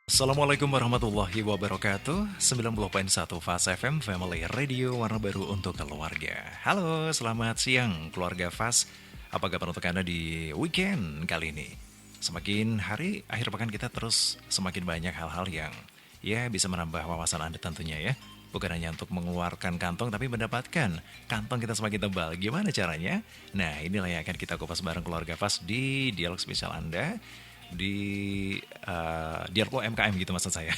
Assalamualaikum warahmatullahi wabarakatuh. 90.1 Fast FM Family Radio, warna baru untuk keluarga. Halo, selamat siang keluarga Fast. Apa kabar untuk Anda di weekend kali ini? Semakin hari akhir pekan kita terus semakin banyak hal-hal yang ya bisa menambah wawasan Anda tentunya ya. Bukan hanya untuk mengeluarkan kantong, tapi mendapatkan kantong kita semakin tebal. Gimana caranya? Nah, inilah yang akan kita kupas bareng keluarga Fast di dialog spesial Anda di dialog UMKM gitu maksud saya.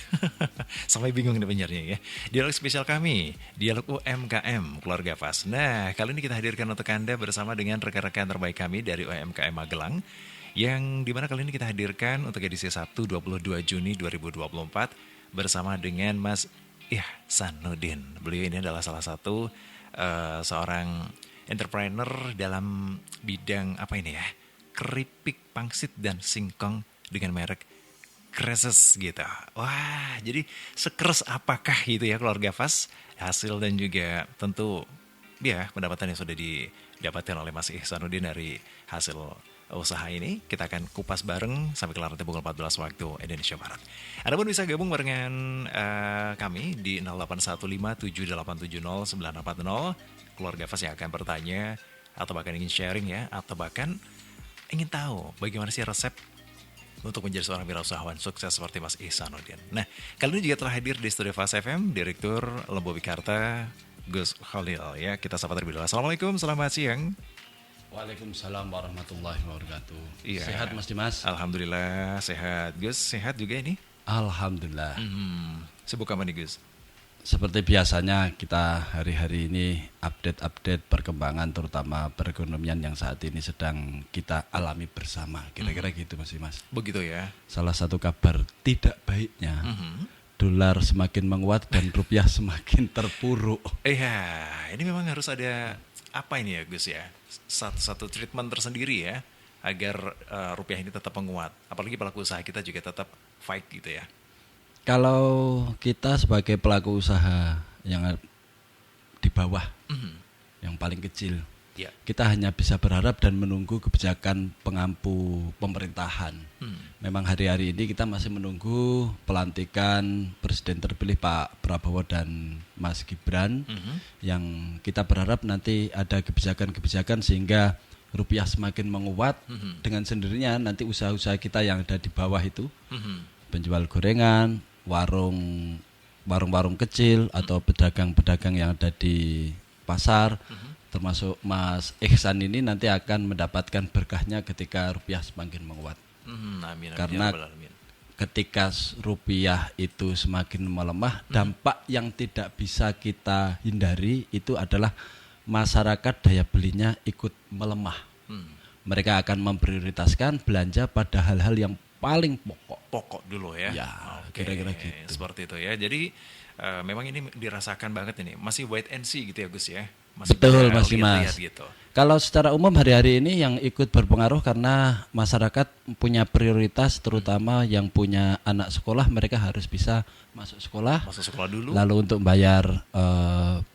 Sampai bingung nih penyiarnya ya. Dialog spesial kami, dialog UMKM keluarga Fast. Nah, kali ini kita hadirkan untuk Anda bersama dengan rekan-rekan terbaik kami dari UMKM Magelang, yang dimana kali ini kita hadirkan untuk edisi Sabtu 22 Juni 2024 bersama dengan Mas Ihsanuddin. Beliau ini adalah salah satu seorang entrepreneur dalam bidang apa ini ya, keripik pangsit dan singkong dengan merek Kreses gitu. Wah, jadi sekeres apakah itu ya keluarga Fas? Hasil dan juga tentu ya pendapatan yang sudah didapatkan oleh Mas Ihsanuddin dari hasil usaha ini. Kita akan kupas bareng sampai kelar nanti pukul 14 waktu Indonesia Barat. Anda pun bisa gabung barengan kami di 08157870940. Keluarga Fas yang akan bertanya atau bahkan ingin sharing ya, atau bahkan ingin tahu bagaimana sih resep untuk menjadi seorang wirausahawan sukses seperti Mas Ihsanuddin. Nah, kali ini juga telah hadir di Studio Fast FM Direktur Lembu Bikarta Gus Khalil ya. Kita sapa terlebih dahulu. Assalamualaikum, selamat siang. Waalaikumsalam warahmatullahi wabarakatuh. Iya. Sehat Mas Dimas? Alhamdulillah sehat. Gus sehat juga ini? Alhamdulillah. Sibuk apa nih Gus? Seperti biasanya kita hari-hari ini update perkembangan terutama perekonomian yang saat ini sedang kita alami bersama. Kira-kira gitu Mas Dimas. Begitu ya. Salah satu kabar tidak baiknya, dolar semakin menguat dan rupiah semakin terpuruk. Iya, ini memang harus ada apa ini ya Gus ya? Satu treatment tersendiri ya agar rupiah ini tetap menguat. Apalagi pelaku usaha kita juga tetap fight gitu ya. Kalau kita sebagai pelaku usaha yang di bawah, yang paling kecil, Ya. kita hanya bisa berharap dan menunggu kebijakan pengampu pemerintahan. Memang hari-hari ini kita masih menunggu pelantikan Presiden terpilih Pak Prabowo dan Mas Gibran, yang kita berharap nanti ada kebijakan-kebijakan sehingga rupiah semakin menguat. Dengan sendirinya nanti usaha-usaha kita yang ada di bawah itu, penjual gorengan, warung-warung kecil atau pedagang-pedagang yang ada di pasar, termasuk Mas Ihsan ini nanti akan mendapatkan berkahnya ketika rupiah semakin menguat. Amin, Karena ya Rabbal Alamin. ketika rupiah itu semakin melemah, dampak yang tidak bisa kita hindari itu adalah masyarakat daya belinya ikut melemah. Mereka akan memprioritaskan belanja pada hal-hal yang paling Pokok dulu ya. Ya, Oke, kira-kira gitu. seperti itu ya. Jadi memang ini dirasakan banget ini. Masih wait and see gitu ya Gus ya. Masih Betul bisa Mas lihat-lihat Dimas. gitu. Kalau secara umum hari-hari ini yang ikut berpengaruh karena masyarakat punya prioritas, terutama yang punya anak sekolah, mereka harus bisa masuk sekolah. Masuk sekolah dulu. Lalu untuk bayar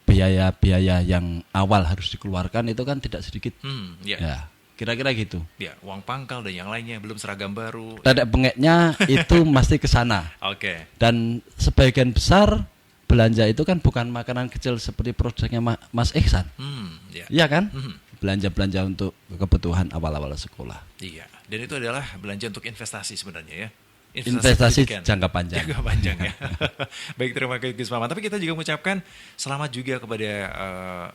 biaya-biaya yang awal harus dikeluarkan itu kan tidak sedikit. Ya. Ya, kira-kira gitu. Ya, uang pangkal dan yang lainnya, belum seragam baru. Dadek bengeknya itu mesti ke sana. Oke. Dan sebagian besar belanja itu kan bukan makanan kecil seperti produknya Mas Ihsan. Ya. Iya kan? Belanja-belanja untuk kebutuhan awal-awal sekolah. Iya. Dan itu adalah belanja untuk investasi sebenarnya ya. Investasi pendidikan. jangka panjang. Jangka panjang ya. Baik, terima kasih Gus Maman. Tapi kita juga mengucapkan selamat juga kepada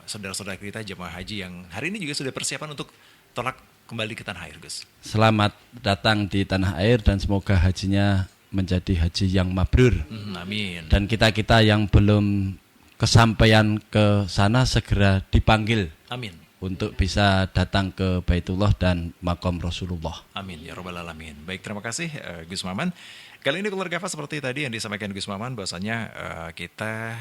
saudara-saudara kita jemaah haji yang hari ini juga sudah persiapan untuk tolak kembali ke tanah air, Gus. Selamat datang di tanah air dan semoga hajinya menjadi haji yang mabrur. Amin. Dan kita-kita yang belum kesampaian ke sana segera dipanggil Amin. untuk bisa datang ke Baitullah dan makam Rasulullah. Amin ya Rabbal Alamin. Baik, terima kasih Gus Maman. Kali ini keluarga Fas seperti tadi yang disampaikan Gus Maman, bahwasanya kita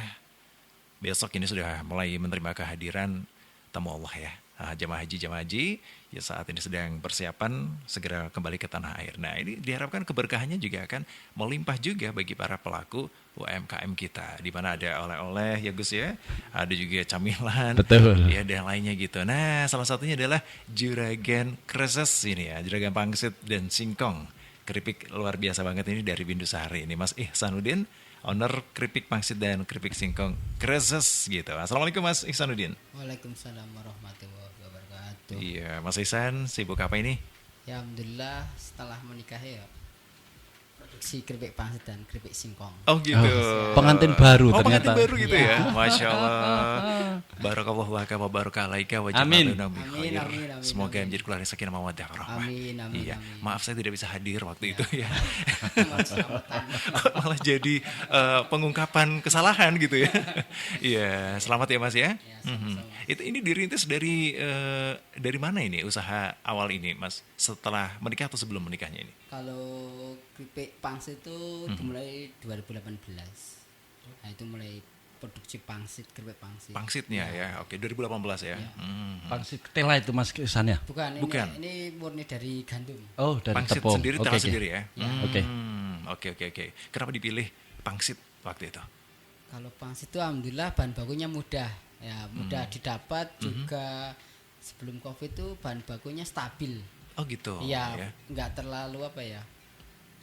besok ini sudah mulai menerima kehadiran tamu Allah ya. Jamaah haji ya saat ini sedang persiapan segera kembali ke tanah air. Nah, ini diharapkan keberkahannya juga akan melimpah juga bagi para pelaku UMKM kita, di mana ada oleh-oleh ya Gus ya, ada juga camilan, Betul. ya dan lainnya gitu. Nah, salah satunya adalah juragan kreses ini ya, juragan pangsit dan singkong keripik luar biasa banget ini dari Bindusari. Ini Mas Ihsanuddin, owner keripik pangsit dan keripik singkong Kreses gitu. Assalamualaikum Mas Ihsanuddin. Waalaikumsalam warahmatullahi wabarakatuh. Iya, Mas Ihsan sibuk apa ini? Ya alhamdulillah setelah menikah ya produksi keripik pangsit dan keripik singkong. Oh gitu. Pengantin baru Pengantin ternyata. baru gitu ya. Masya Allah. Barakallahu laka wa barakalaika wa Amin. ja'alna min khair. Amin, amin, Semoga amin. menjadi keluarga sakinah mawaddah warahmah. Amin, amin, Iya. amin. Maaf saya tidak bisa hadir waktu itu ya. Selamatan. Malah jadi pengungkapan kesalahan gitu ya. Iya, selamat ya Mas ya. Ya, sama-sama. Itu ini dirintis dari mana ini usaha awal ini Mas? Setelah menikah atau sebelum menikahnya ini? Kalau keripik pangsit itu dimulai 2018. Nah itu mulai produksi pangsit, keripik pangsit. Pangsitnya ya. Oke, 2018 ya. Iya. Pangsit ketela itu Mas kesannya. Bukan, Bukan. Ini murni dari gandum. Oh, dari Pangsit tepung. sendiri Oke, terasa oke. sendiri ya. Oke. Oke. Kenapa dipilih pangsit waktu itu? Kalau pangsit itu alhamdulillah bahan bakunya mudah. Ya, mudah didapat juga sebelum Covid itu bahan bakunya stabil. Oh gitu. Iya, Ya. nggak terlalu apa ya,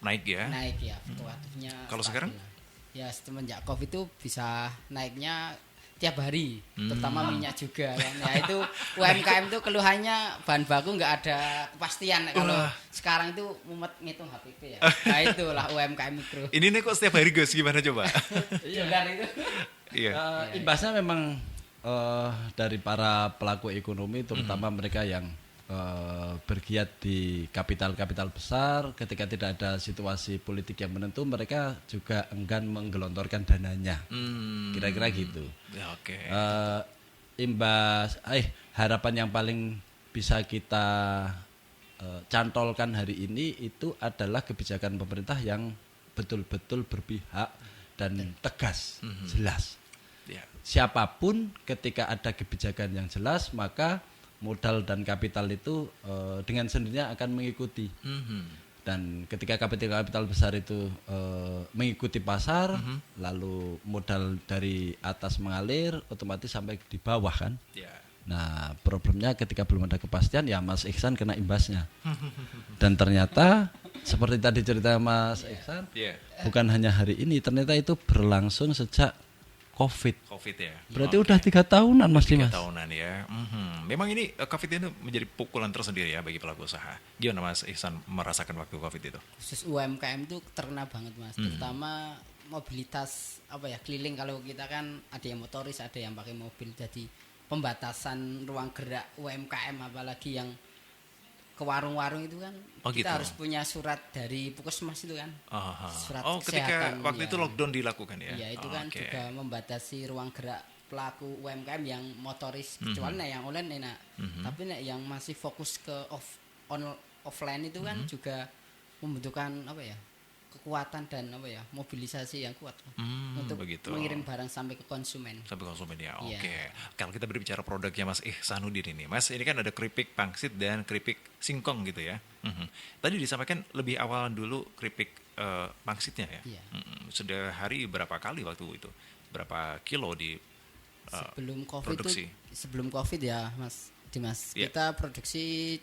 Naik ya. naik ya fluktuatifnya. Kalau stabil sekarang? lah. Ya semenjak Covid itu bisa naiknya tiap hari, terutama minyak juga kan. Ya itu UMKM itu keluhannya bahan baku nggak ada kepastian. Kalau sekarang itu mumet ngitung HPP ya. Nah itulah UMKM mikro. Ini nih kok setiap hari Gus gimana coba? Dolar itu. Iya. Imbasnya memang dari para pelaku ekonomi, terutama mereka yang bergiat di kapital-kapital besar, ketika tidak ada situasi politik yang menentu, mereka juga enggan menggelontorkan dananya. Kira-kira gitu. Ya, oke. Harapan yang paling bisa kita cantolkan hari ini itu adalah kebijakan pemerintah yang betul-betul berpihak dan tegas, jelas. Ya. Siapapun ketika ada kebijakan yang jelas, maka modal dan kapital itu dengan sendirinya akan mengikuti. Dan ketika kapital besar itu mengikuti pasar, lalu modal dari atas mengalir, otomatis sampai di bawah kan. Ya. Nah, problemnya ketika belum ada kepastian, ya Mas Ihsan kena imbasnya. Dan ternyata seperti tadi cerita Mas Ihsan, Iya. bukan hanya hari ini, ternyata itu berlangsung sejak Covid ya. Berarti udah 3 tahunan Mas 3 Dimas. tahunan ya. Memang ini Covid itu menjadi pukulan tersendiri ya bagi pelaku usaha. Gimana Mas Ihsan merasakan waktu Covid itu? Khusus UMKM itu terkena banget Mas, terutama mobilitas apa ya, keliling. Kalau kita kan ada yang motoris, ada yang pakai mobil, jadi pembatasan ruang gerak UMKM, apalagi yang ke warung-warung itu kan Oh, gitu. kita harus punya surat dari Puskesmas itu kan. Surat ketika kesehatan, waktu ya. itu lockdown dilakukan ya? Iya itu kan Oke. juga membatasi ruang gerak pelaku UMKM yang motoris, kecuali yang online enak. Tapi yang masih fokus ke offline itu kan juga membutuhkan apa ya, kekuatan dan apa ya, mobilisasi yang kuat untuk begitu. mengirim barang sampai ke konsumen. Sampai konsumen ya. Iya. Oke. Kalau kita berbicara produknya Mas Ihsanuddin ini, Mas, ini kan ada keripik pangsit dan keripik singkong gitu ya. Tadi disampaikan lebih awal dulu keripik pangsitnya ya. Iya. Sudah hari berapa kali waktu itu? Berapa kilo di Sebelum Covid produksi? itu, sebelum Covid ya Mas Dimas, Iya. kita produksi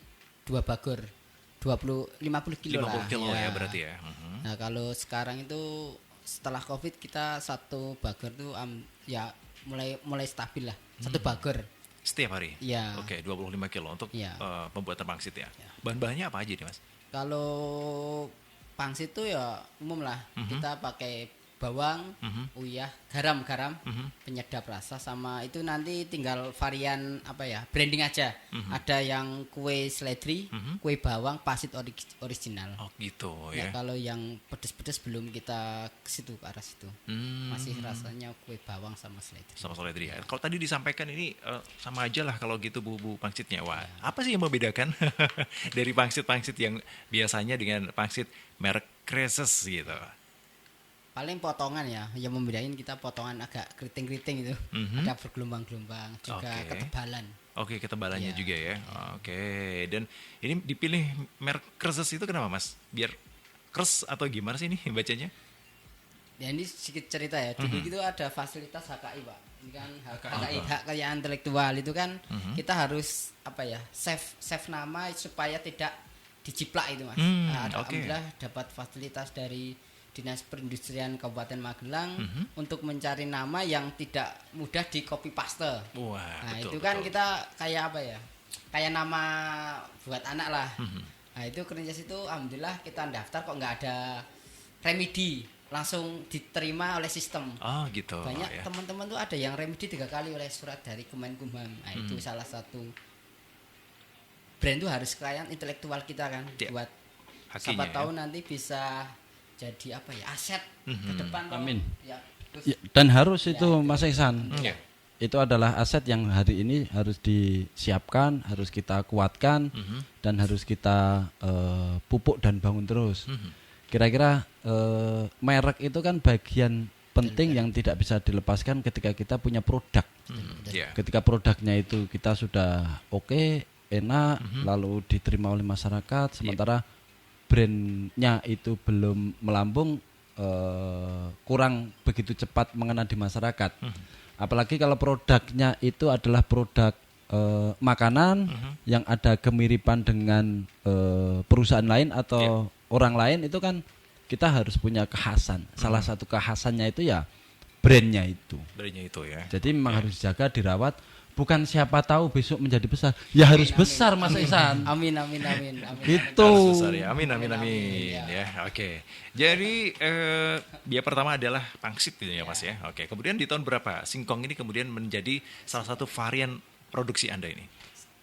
2 bagor 50 kilo 50 lah. kilo ya berarti ya. Nah kalau sekarang itu setelah Covid kita satu bagor tuh ya mulai stabil lah, satu bagor. Setiap hari? Iya. Oke, 25 kilo untuk Iya. pembuatan pangsit ya. Bahan-bahannya apa aja nih Mas? Kalau pangsit itu ya umum lah, kita pakai bawang, uyah, garam, penyedap rasa, sama itu nanti tinggal varian apa ya, branding aja. Ada yang kue seledri, kue bawang, pasit original. Oh gitu ya. Ya kalau yang pedes-pedes belum kita ke situ, ke arah situ. Masih rasanya kue bawang sama seledri. Sama seledri ya. Kalau tadi disampaikan ini sama aja lah kalau gitu bumbu pangsitnya. Wah, apa sih yang membedakan dari pangsit-pangsit yang biasanya dengan pangsit merek Kreses gitu? Paling potongan ya, yang membedain kita potongan agak keriting-keriting itu. Ada bergelombang-gelombang, juga Oke. ketebalan. Oke, ketebalannya Iya. juga ya. Oke, dan ini dipilih merek Kreses itu kenapa Mas? Biar kres atau gimana sih ini bacanya? Ya ini sedikit cerita ya. Dulu itu ada fasilitas HKI, Pak. Ini kan HKI, hak kekayaan intelektual itu kan kita harus apa ya, save nama supaya tidak Ciplak itu Mas. Oke. Alhamdulillah dapat fasilitas dari Dinas Perindustrian Kabupaten Magelang untuk mencari nama yang tidak mudah di copy paste. Wah, Nah, betul, itu kan betul. kita kayak apa ya? Kayak nama buat anak lah. Nah, itu Krinyes itu alhamdulillah kita daftar kok nggak ada remedi, langsung diterima oleh sistem. Oh gitu. Banyak ya. teman-teman tuh ada yang remedi 3 kali oleh surat dari Kemenkumham. Nah, itu salah satu brand tuh harus klien intelektual kita kan Ya. buat Hakinya, siapa ya. tahu nanti bisa jadi apa ya aset ke depan. toh. Amin. Ya, terus Ya, dan harus itu Mas Ihsan. Ya. Itu adalah aset yang hari ini harus disiapkan, harus kita kuatkan, dan harus kita pupuk dan bangun terus. Kira-kira merek itu kan bagian penting yang tidak bisa dilepaskan ketika kita punya produk. Ya. Ketika produknya itu kita sudah oke, enak, lalu diterima oleh masyarakat, sementara brandnya itu belum melambung, kurang begitu cepat mengena di masyarakat. Apalagi kalau produknya itu adalah produk makanan yang ada kemiripan dengan perusahaan lain atau orang lain, itu kan kita harus punya kekhasan. Salah satu kekhasannya itu ya brandnya itu. Brandnya itu ya. Jadi memang harus dijaga, dirawat. Bukan siapa tahu besok menjadi besar. Ya harus besar Mas Ihsan. amin amin amin amin. Gitu. Harus besar ya. Amin amin amin, Amin, ya. Oke. Jadi biaya pertama adalah pangsit gitu ya Mas ya. Oke. Kemudian di tahun berapa singkong ini kemudian menjadi salah satu varian produksi Anda ini?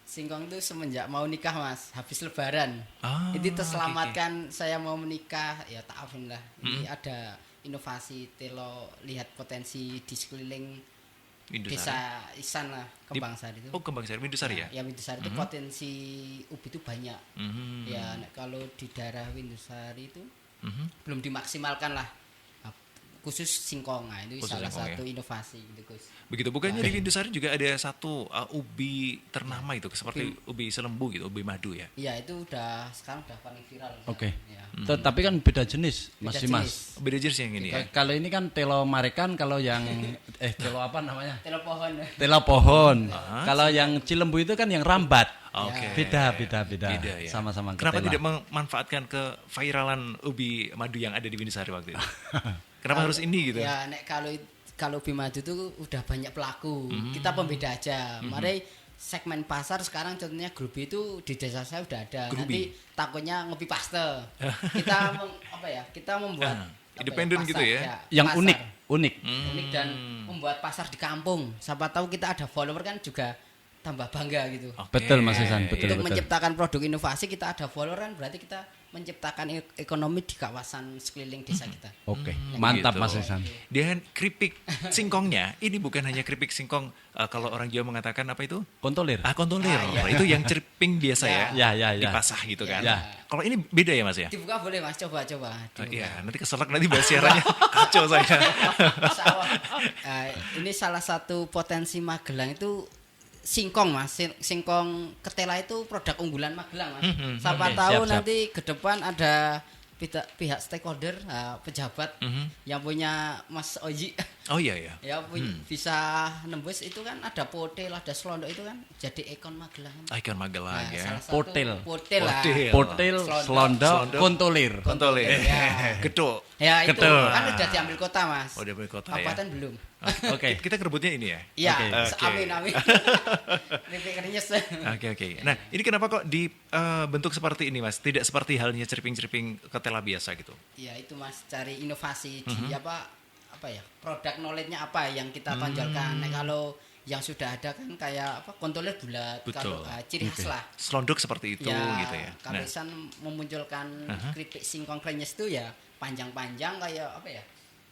Singkong itu semenjak mau nikah Mas, habis lebaran. Ah, Itu terselamatkan saya mau menikah, ya tak alhamdulillah. Ini ada inovasi telo, lihat potensi di sekeliling Indusari. desa Isan lah, Kembangsari itu. Oh, Kembangsari, Windusari ya? Ya Windusari itu potensi ubi itu banyak. Mhm. Ya kalau di daerah Windusari itu Mhm. belum dimaksimalkan lah. Nah, khusus singkong, nah, itu Khusus salah singkong, satu inovasi gitu Gus. Begitu, bukannya di Windusari juga ada satu ubi ternama itu seperti ubi selembu gitu, ubi madu ya? Iya itu sekarang udah paling viral. Oke. Ya. Tapi kan beda jenis, Beda Mas Dimas. jenis. Beda jenis yang ini ya. Kalau ini kan telo marekan, kalau yang telo apa namanya? Telo pohon. Telo pohon. Kalau yang cilembu itu kan yang rambat. Oke. Beda ya. Beda ya. Sama-sama Kenapa ketela. tidak memanfaatkan ke viralan ubi madu yang ada di Windusari waktu itu? Kenapa harus ini gitu? Ya nek kalau ubi madu itu udah banyak pelaku. Kita pembeda aja. Mari segmen pasar sekarang contohnya Grubi itu di desa saya udah ada. Grubi. Nanti takutnya ngopi paste. Kita kita membuat independen gitu ya? Yang pasar. unik. Unik dan membuat pasar di kampung. Siapa tahu kita ada follower kan juga tambah bangga gitu. Oke. Betul Mas Ihsan, betul. Untuk menciptakan produk inovasi kita ada follower kan berarti kita menciptakan ekonomi di kawasan sekeliling desa kita. Oke, mantap Gitu. Mas Ihsan. Dan keripik singkongnya ini bukan hanya keripik singkong, kalau orang Jawa mengatakan apa itu? Kontolir. Kontolir. iya. Itu yang ceriping biasa ya. Ya. Dipasah gitu kan. Ya. Kalau ini beda ya Mas ya? Dibuka boleh Mas, coba. Iya, nanti keselak nanti bahas siarannya kacau saya. Ini salah satu potensi Magelang itu singkong Mas. Singkong ketela itu produk unggulan Magelang Mas. Siapa Oke, tahu siap. nanti ke depan ada pihak stakeholder, pejabat yang punya Mas Oji. Oh iya ya. Ya bisa nembus itu kan ada potel, ada selondok itu kan jadi ikon Magelang. Ikon Magelang ya. salah satu Potel. Potel lah. Potel. Potel, selondok, kontolir. Kontolir. Ya. Gedok. Ya itu Betul. kan udah diambil kota Mas. Oh, diambil kota ya. Kabupaten belum. Oke. Kita kerebutnya ini ya. Iya, Oke. amin. Keripik Krinyes. Oke. Nah, ini kenapa kok dibentuk seperti ini, Mas? Tidak seperti halnya ceriping-ceriping ketela biasa gitu. Ya itu Mas, cari inovasi di apa ya? Produk knowledge-nya apa yang kita tonjolkan. Nah, kalau yang sudah ada kan kayak kontolir bulat, Betul. kalau ciri khas lah. Selondok seperti itu gitu ya. Kalau Nah, Isan memunculkan keripik singkong Krinyes itu ya panjang-panjang kayak apa ya?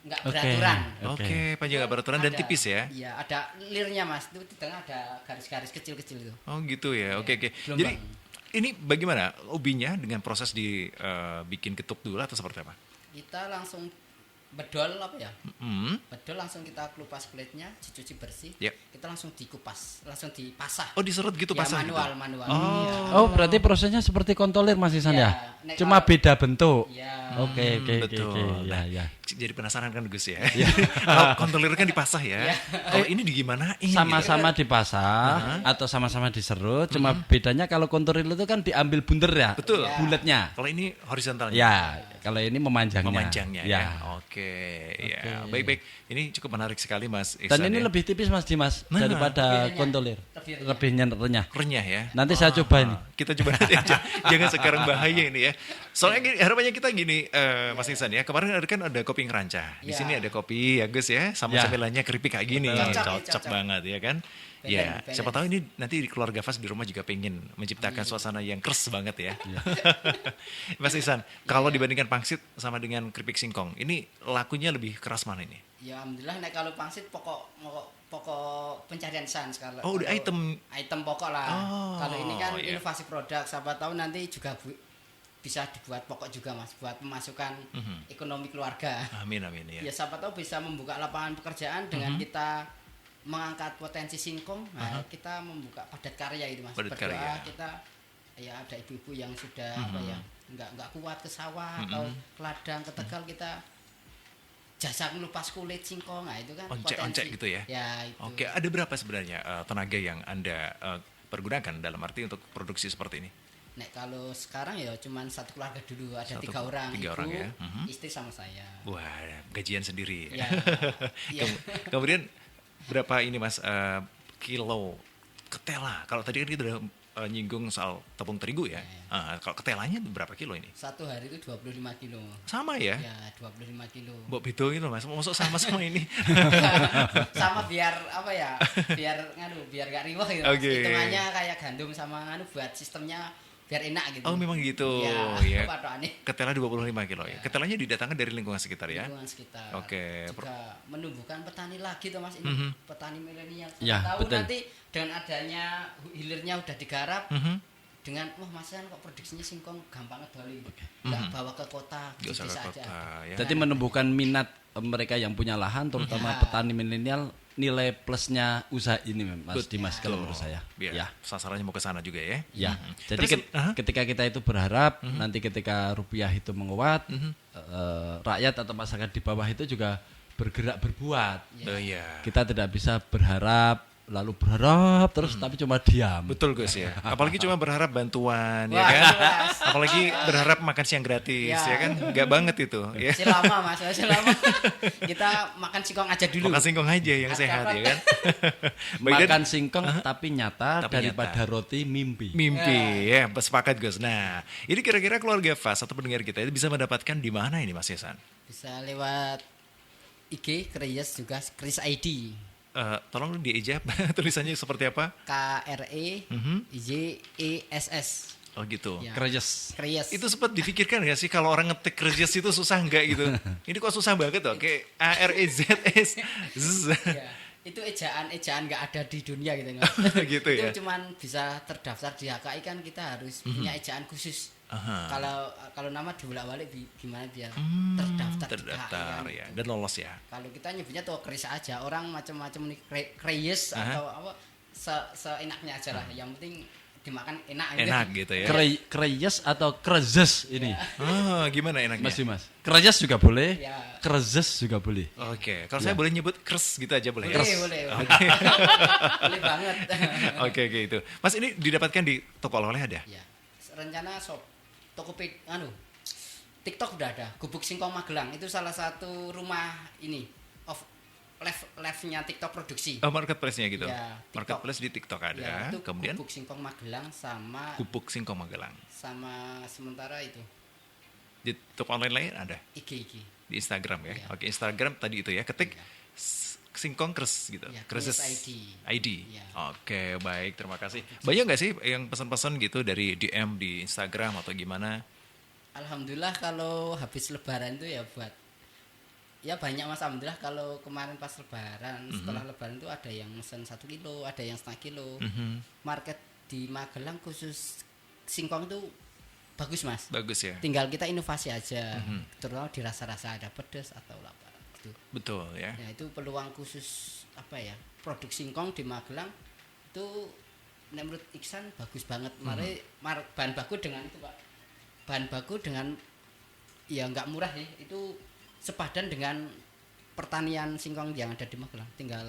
Enggak Oke. beraturan. oke, panjang nggak beraturan dan Ada- tipis ya. Iya, ada lirnya Mas. Itu di tengah ada garis-garis kecil-kecil itu. Oh gitu ya. Oke. Gelombang. Jadi ini bagaimana ubinya dengan proses bikin ketuk dulu atau seperti apa? Kita langsung bedol apa ya? Hmm. Bedol langsung kita kelupas kulitnya, dicuci bersih. Yep. Kita langsung dikupas, langsung dipasah. Oh diserut gitu Ya, pasang manual, gitu. manual. Oh. Iya. Oh, berarti prosesnya seperti kontolir Mas Ihsan ya? cuma beda bentuk. Ya. Oke. Betul. Ya, ya. Jadi penasaran kan Gus ya. Kalau kontolir kan dipasah ya. Kalau ini digimanain? Sama-sama dipasah atau sama-sama diserut, cuma bedanya kalau kontolir itu kan diambil bunder ya. Betul. Bulatnya. Kalau ini horizontalnya. Ya, kalau ini memanjangnya. Memanjangnya ya. Oke, ya. Baik-baik. Ini cukup menarik sekali Mas Ihsan. Dan ini ya. lebih tipis Mas Dimas daripada kontolir. Lebih renyah. renyah ya. Nanti saya coba ini. Kita coba nanti aja. Jangan sekarang bahaya ini ya. Soalnya harapannya kita gini Mas Ihsan ya. Kemarin kan ada kopi ngerancah. Di sini ada kopi ya Gus ya. Sama cemilannya keripik kayak gini. Cocok banget ya kan. Ya, siapa tahu ini nanti di keluarga Fas di rumah juga pengen menciptakan suasana yang keres banget ya. Mas Ihsan, kalau dibandingkan pangsit sama dengan keripik singkong, ini lakunya lebih keras mana ini? Ya alhamdulillah kalau pangsit pokok pencarian sans kalau. Oh, udah item pokok lah. Kalau ini kan iya. inovasi produk, siapa tahu nanti juga bisa dibuat pokok juga Mas, buat pemasukan ekonomi keluarga. Amin ya. Ya siapa tahu bisa membuka lapangan pekerjaan dengan kita mengangkat potensi singkong. Nah, kita membuka padat karya itu Mas. Padat Berdoa karya. kita ya ada ibu-ibu yang sudah nggak kuat ke sawah atau ke ladang, ke Tegal, kita jasa ngelupas kulit singkong. Nah, itu kan Oncek gitu ya. Ya, itu. Oke, ada berapa sebenarnya tenaga yang Anda pergunakan dalam arti untuk produksi seperti ini? Nek kalau sekarang ya cuman satu keluarga dulu, ada 3 orang, tiga ibu, orang ya. istri sama saya. Wah, gajian sendiri. Ya, ya. Kemudian berapa ini Mas kilo ketela? Kalau tadi kan kita udah nyinggung soal tepung terigu ya. Kalau ketelanya berapa kilo ini? Satu hari itu 25 kilo. Sama ya? Ya, 25 kilo. Mbok bedoin loh Mas, masuk sama ini. Sama biar apa ya? Biar gak riwah gitu. Oke. Hitungannya kayak gandum sama buat sistemnya biar enak gitu. Oh, memang gitu. Ya. Ya. Patokannya. Ketela 25 kilo ya. Ketelanya didatangkan dari lingkungan sekitar ya. Lingkungan sekitar. Oke. Juga menumbuhkan petani lagi tuh Mas, ini petani milenial. Ya, Tahu betul. nanti dengan adanya hilirnya udah digarap, dengan Mas Yan kok produksinya singkong gampang ngedoli. Nggak bawa ke kota, Nggak usah ke desa kota, aja. ya. Jadi menumbuhkan minat mereka yang punya lahan, terutama petani milenial, nilai plusnya usaha ini Mas Dimas kalau menurut saya. Ya. Sasarannya mau ke sana juga ya. Ya, jadi Terus, ketika kita itu berharap nanti ketika rupiah itu menguat, rakyat atau masyarakat di bawah itu juga bergerak berbuat. Iya. Kita tidak bisa berharap terus tapi cuma diam. Betul Gus ya. Apalagi cuma berharap bantuan ya Wah, kan. jelas. Apalagi berharap makan siang gratis ya kan. Enggak banget itu ya. Masih lama Mas, masih lama. Kita makan singkong aja dulu. Makan singkong aja yang sehat ya kan. Baik, dan Makan singkong tapi nyata Tapi daripada roti mimpi. mimpi ya, sepakat Gus. Nah, ini kira-kira keluarga Fas atau pendengar kita itu bisa mendapatkan di mana ini Mas Ihsan? Bisa lewat IG, Kris juga, Kris ID. Tolong diejab tulisannya seperti apa? KREJESS. Oh gitu. Ya. Krejes. Kris. Itu sempat dipikirkan nggak sih kalau orang ngetik Krejes itu susah nggak gitu? Ini kok susah banget tuh, kayak AREZS. Ya, itu ejaan nggak ada di dunia gitu Mas. Gitu Itu ya. cuman bisa terdaftar di HKI kan, kita harus punya ejaan khusus. Kalau nama dibolak-balik gimana biar terdaftar di HKI kan. Ya, dan lolos ya. Kalau kita nyebutnya tuh Kris aja, orang macam-macam nih Kreyes atau apa seenaknya aja lah. Yang penting dimakan enak gitu ya. Krejes atau krezes ini. Gimana enaknya? Mas. Krejes juga boleh. Ya. Krezes juga boleh. Oke, kalau saya boleh nyebut kres gitu aja boleh ya? Boleh. Boleh banget. Oke, itu. Mas, ini didapatkan di toko oleh-oleh ada? Ya. Rencana TikTok udah ada. Gubuk Singkong Magelang itu salah satu rumah ini live-nya TikTok produksi. Oh, marketplace-nya gitu. Ya, TikTok. Marketplace di TikTok ada. Ya, itu Kemudian Gubuk Singkong Magelang sama Gubuk Singkong Magelang. sementara itu Di toko online lain ada? IG. Di Instagram ya. Ya. Oke, Instagram tadi itu ya. Ketik Ya. Singkong Kres gitu. Ya, Kreses Kres ID. Ya. Oke, baik. Terima kasih. Banyak nggak sih yang pesan-pesan gitu dari DM di Instagram atau gimana? Alhamdulillah kalau habis lebaran itu ya banyak Mas. Alhamdulillah kalau kemarin pas lebaran, setelah lebaran itu ada yang mesen 1 kilo, ada yang setengah kilo. Market di Magelang khusus singkong itu bagus Mas. Bagus ya. Tinggal kita inovasi aja, terutama di rasa-rasa ada pedas atau apa gitu. Betul ya. Ya itu peluang khusus produk singkong di Magelang itu menurut Iksan bagus banget. Mari bahan baku dengan itu Pak. bahan baku dengan ya nggak murah sih, itu sepadan dengan pertanian singkong yang ada di Magelang. Tinggal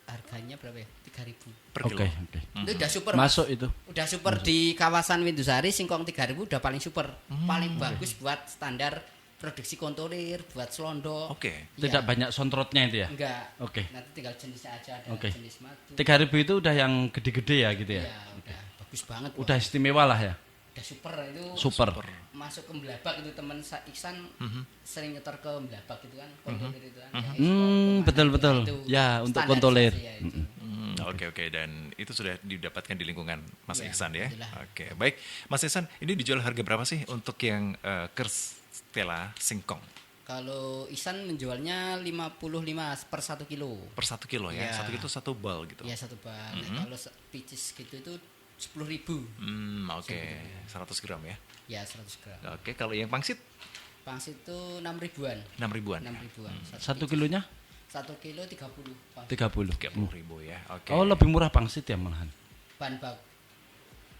harganya berapa ya? 3.000 per kilo. Oke. Itu udah super, Mas. Masuk itu. Udah super di kawasan Windusari, singkong 3.000 udah paling super. Paling bagus buat standar produksi kontolir, buat selondok. Oke. Tidak banyak sontrotnya itu ya. Enggak. Oke. Nanti tinggal jenisnya aja, ada Oke. jenis madu. 3.000 itu udah yang gede-gede ya gitu ya. Ya, udah bagus banget. Udah istimewa lah ya. Udah super itu. Super. Masuk ke Mblabak itu teman Iksan sering nyetor ke Mblabak gitu kan, kontolir itu kan. Betul. Ya, untuk kontolir. Oke, dan itu sudah didapatkan di lingkungan Mas Ya, Ihsan ya. alhamdulillah. Oke, baik. Mas Ihsan, ini dijual harga berapa sih untuk yang Kerstela singkong? Kalau Ihsan menjualnya 55 per 1 kilo. Per 1 kilo ya? Ya. 1 kilo 1 bal gitu? Ya, satu bal. Nah, kalau picis gitu itu 10.000. Oke. 100 gram ya? Ya, 100 gram. Oke, kalau yang pangsit? Pangsit itu 6.000-an. 6 ribuan? 6.000-an. 1 kilonya 1 kilo 30 pangsit. 30. 30 ribu ya, oke. Oh, lebih murah pangsit ya malahan. Bahan baku.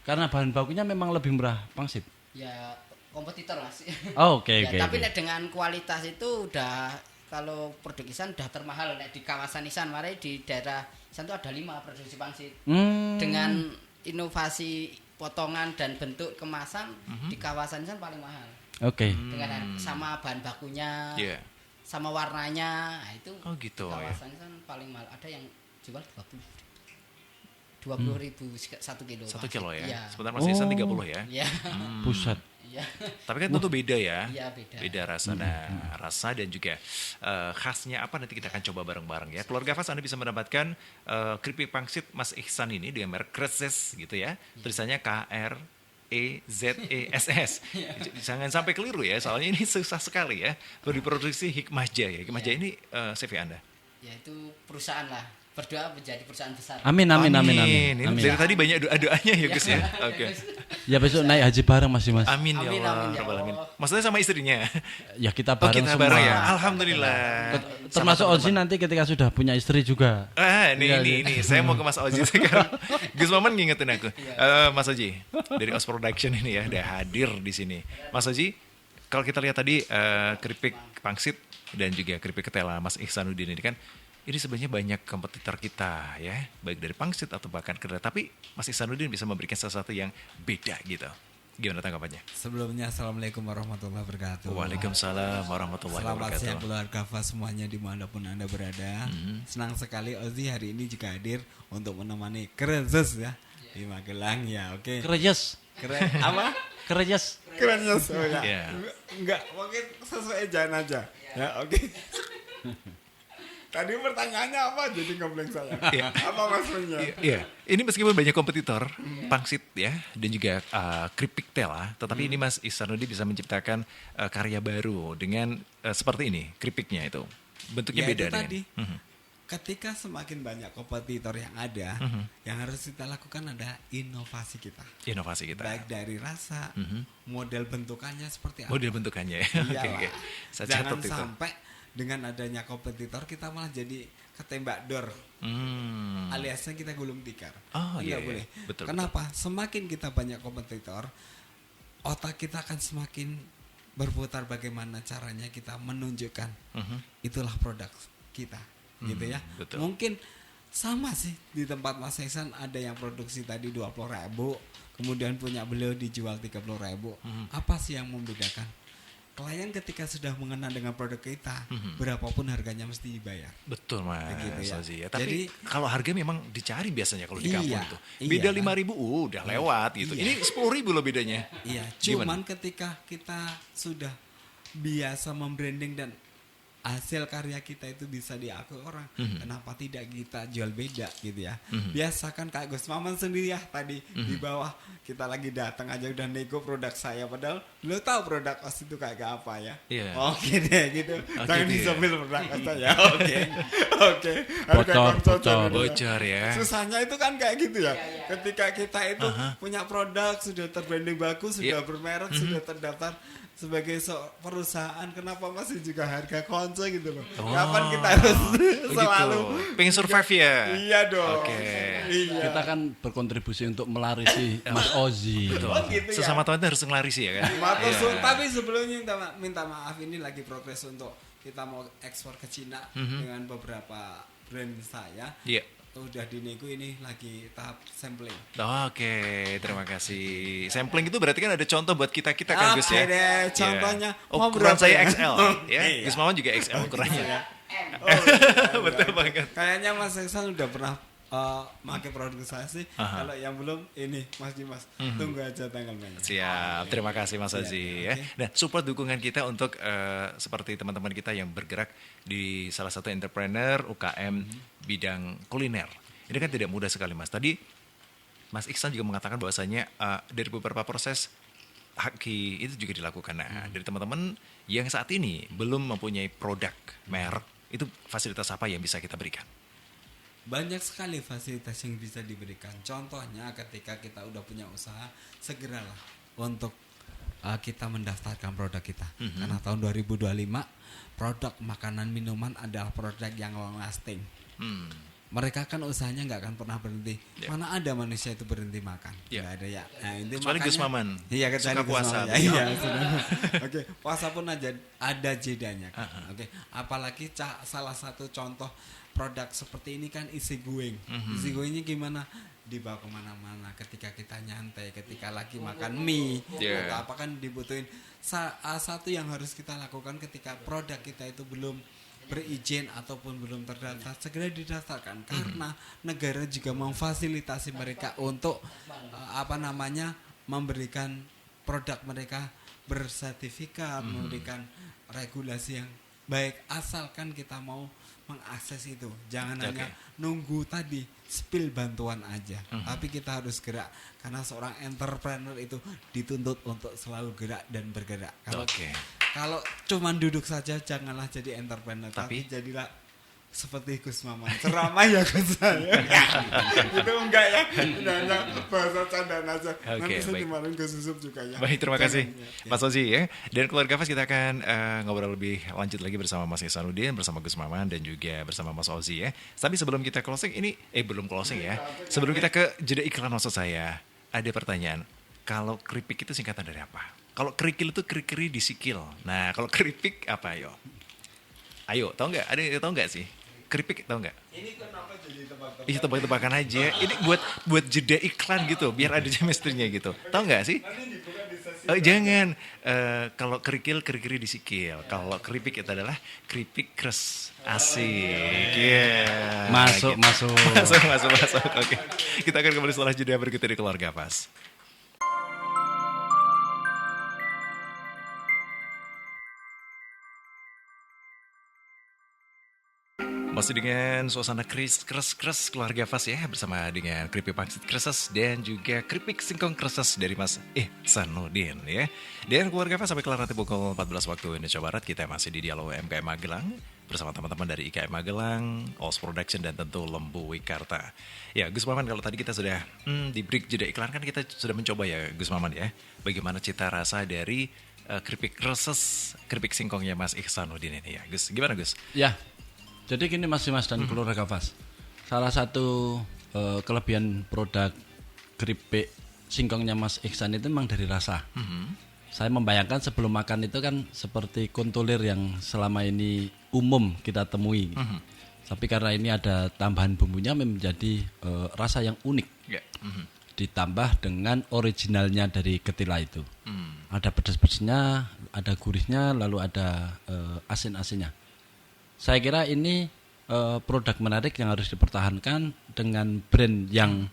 Karena bahan bakunya memang lebih murah pangsit. Ya, kompetitor Mas. Oh, oke. Tapi nek dengan kualitas itu udah, kalau produk Ihsan udah termahal. Nek di kawasan Ihsan, mari di daerah Ihsan itu ada 5 produksi pangsit. Dengan inovasi potongan dan bentuk kemasan di kawasan Ihsan paling mahal. Oke. Dengan sama bahan bakunya, Iya. sama warnanya, nah, itu Oh, gitu, di ya. kawasan Ihsan paling mahal. Ada yang jual 20.000 1 kilo. 1 kilo ya? Iya. Sebentar Mas Ihsan 30 ya? Iya. Pusat. Iya. Tapi kan tentu beda ya? Iya, beda. Beda rasa. Nah, rasa dan juga khasnya apa nanti kita akan coba bareng-bareng ya. Keluarga Fas, Anda bisa mendapatkan keripik pangsit Mas Ihsan ini dengan merek Kreses gitu ya. Tulisannya KREZESS. Jangan sampai keliru ya, soalnya ini susah sekali ya. Diproduksi Hikmah Jaya. Hikmah Jaya ini CV Anda? Ya, itu perusahaan lah. Berdoa menjadi perusahaan besar. Amin. Ini dari tadi banyak doa-doanya ya Gus ya. Oke. Ya besok naik haji bareng Mas Dimas. Amin ya Amin, Allah. amin ya Rabbal alamin. Allah. Maksudnya sama istrinya? Ya kita Oh, bareng kita semua. bareng ya. Alhamdulillah. Termasuk Sama Ozi nanti ketika sudah punya istri juga. Ini saya mau ke Mas Oji sekarang. Gus Maman ngingetin aku. Mas Oji dari Os Production ini ya udah hadir di sini. Mas Oji, kalau kita lihat tadi keripik pangsit dan juga keripik ketela Mas Ihsanuddin ini kan, ini sebenarnya banyak kompetitor kita ya, baik dari pangsit atau bahkan kedelai. Tapi Mas Ihsanuddin bisa memberikan sesuatu yang beda gitu. Gimana tanggapannya? Sebelumnya Assalamualaikum warahmatullahi wabarakatuh. Waalaikumsalam warahmatullahi Selamat wabarakatuh. siang keluarga Fas semuanya dimanapun Anda berada. Senang sekali Ozi hari ini juga hadir untuk menemani Kreses ya di Magelang ya. Oke. Kerjas. Apa? Kerjas. Kreses. Oh, ya. Iya. Enggak, mungkin sesuai ejaan aja. Ya, oke. Tadi pertanyaannya apa jadi komplain saya? Iya. Apa maksudnya? Iya, ini meskipun banyak kompetitor, pangsit ya, dan juga keripik tela, tetapi ini Mas Ihsanuddin bisa menciptakan karya baru dengan seperti ini, keripiknya itu. Bentuknya Ya, beda itu dengan. tadi. Ketika semakin banyak kompetitor yang ada, yang harus kita lakukan ada inovasi kita. Inovasi kita. Baik dari rasa, model bentukannya seperti apa. Model bentukannya ya. Oke. Saya Jangan catat itu. sampai dengan adanya kompetitor kita malah jadi ketembak dor. Aliasnya kita gulung tikar. Oh, Nggak iya, iya. boleh. Betul, Kenapa? Semakin kita banyak kompetitor, otak kita akan semakin berputar bagaimana caranya kita menunjukkan itulah produk kita, gitu ya. betul. Mungkin sama sih di tempat Mas Ihsan ada yang produksi tadi 20.000, kemudian punya beliau dijual 30.000. Apa sih yang membedakan? Klien ketika sudah mengenal dengan produk kita, berapapun harganya mesti dibayar. Betul Mas Begitu ya. Ozi ya. Tapi Jadi, kalau harga memang dicari biasanya kalau di kampung Iya, itu. iya Beda kan? 5.000 udah lewat gitu. Iya. Ini 10.000 loh bedanya. Iya, Gimana? cuman ketika kita sudah biasa membranding dan hasil karya kita itu bisa diakui orang, kenapa tidak kita jual beda gitu ya. Biasakan Kak Gus Maman sendiri ya tadi di bawah kita lagi datang aja udah nego produk saya, padahal lo tahu produk Os itu kayak apa ya. Iya. Oke deh gitu. Jangan deh. disomil produk Os saya. Oke. Oke. Bocor ya. Susahnya itu kan kayak gitu ya. Ketika kita itu punya produk sudah terbranding bagus, sudah bermerek, sudah terdaftar, sebagai perusahaan kenapa masih juga harga konco gitu loh. Oh. Kapan kita harus selalu pengen survive ya. Iya dong. Oke. Iya. Kita kan berkontribusi untuk melarisi Mas Ozi. Betul. gitu ya. Sesama teman itu harus ngelarisi ya kan. Tapi sebelumnya minta maaf, ini lagi progres untuk kita mau ekspor ke Cina dengan beberapa brand saya. Iya. Udah dinego, ini lagi tahap sampling. Oke, terima kasih. Sampling itu berarti kan ada contoh buat kita kan Gus ya. Deh, contohnya. Oh, mau ukuran berapa saya ya? XL ya. Iya. Gus Maman juga XL ukurannya. Oh, iya. Betul banget. Kayaknya Mas Iksan udah pernah pakai produk saya sih. Kalau yang belum, ini Mas Dimas, tunggu aja tanggal mainnya. Siap, terima kasih Mas Ozi ya. Nah, support dukungan kita untuk seperti teman-teman kita yang bergerak di salah satu entrepreneur UKM bidang kuliner. Ini kan tidak mudah sekali Mas. Tadi Mas Iksan juga mengatakan bahwasanya dari beberapa proses haki itu juga dilakukan. Nah, dari teman-teman yang saat ini belum mempunyai produk merek, itu fasilitas apa yang bisa kita berikan? Banyak sekali fasilitas yang bisa diberikan. Contohnya ketika kita udah punya usaha, segeralah untuk kita mendaftarkan produk kita. Karena tahun 2025 produk makanan minuman adalah produk yang long lasting. Mereka kan usahanya nggak akan pernah berhenti. Mana ada manusia itu berhenti makan? Nggak ada ya. Nah, itu Kecuali Gus Maman. Iya, kecuali suka Gus puasa. Maman. Iya, sudah. Oke, puasa pun ada jedanya kan. Oke, apalagi salah satu contoh produk seperti ini kan isi going. Isi goingnya gimana? Dibawa kemana-mana ketika kita nyantai, ketika lagi makan mie, atau apa kan dibutuhin. Satu yang harus kita lakukan ketika produk kita itu belum berizin ataupun belum terdaftar, segera didaftarkan karena negara juga memfasilitasi mereka untuk memberikan produk mereka bersertifikat, memberikan regulasi yang baik, asalkan kita mau mengakses itu. Jangan hanya nunggu tadi spill bantuan aja, tapi kita harus gerak karena seorang entrepreneur itu dituntut untuk selalu gerak dan bergerak. Kalau cuman duduk saja, janganlah jadi entrepreneur, tapi jadilah seperti Gus Maman, ceramah ya Gus saya. Itu enggak ya, hanya bahasa candaan aja. Nanti saya dimarahin Gus Yusuf juga ya. Baik, terima kasih Mas Ozi ya. Dan keluarga Fas, kita akan ngobrol lebih lanjut lagi bersama Mas Ihsanuddin, bersama Gus Maman, dan juga bersama Mas Ozi ya. Tapi sebelum kita closing ini, belum closing ya. Sebelum kita ke jeda iklan, maksud saya, ada pertanyaan. Kalau keripik itu singkatan dari apa? Kalau kerikil itu keri-keri di sikil. Nah, kalau keripik apa yo? Ayo, tahu nggak? Ada yang tahu nggak sih? Keripik tahu nggak? Ini kenapa jadi tebak-tebakan? Iya, tebak-tebakan aja. Ini buat jeda iklan gitu, biar ada chemistry-nya gitu. Tahu nggak sih? Oh, jangan. Kalau kerikil, keri-keri di sikil. Kalau keripik itu adalah keripik kres. Asik. Yeah. Masuk. Oke. Kita akan kembali setelah jeda berikut dari Keluarga Pas. Masih dengan suasana keres Keluarga Fas ya, bersama dengan keripik pangsit kreses dan juga keripik singkong kreses dari Mas Ihsanuddin ya. Dan Keluarga Fas, sampai kelar nanti pukul 14 waktu Indonesia Barat, kita masih di Dialog MKM Magelang bersama teman-teman dari IKM Magelang, Os Production, dan tentu Lembu Wikarta. Ya Gus Maman, kalau tadi kita sudah di break jeda iklan kan kita sudah mencoba ya Gus Maman ya, bagaimana cita rasa dari keripik kreses, keripik singkongnya Mas Ihsanuddin ini ya Gus. Gimana Gus? Ya. Jadi gini Mas Dimas dan Keluarga Fas. Salah satu kelebihan produk keripik singkongnya Mas Ihsan itu memang dari rasa. Saya membayangkan sebelum makan itu kan seperti kontolir yang selama ini umum kita temui. Tapi karena ini ada tambahan bumbunya menjadi rasa yang unik. Ditambah dengan originalnya dari ketila itu. Ada pedas-pedasnya, ada gurihnya, lalu ada asin-asinnya. Saya kira ini produk menarik yang harus dipertahankan dengan brand yang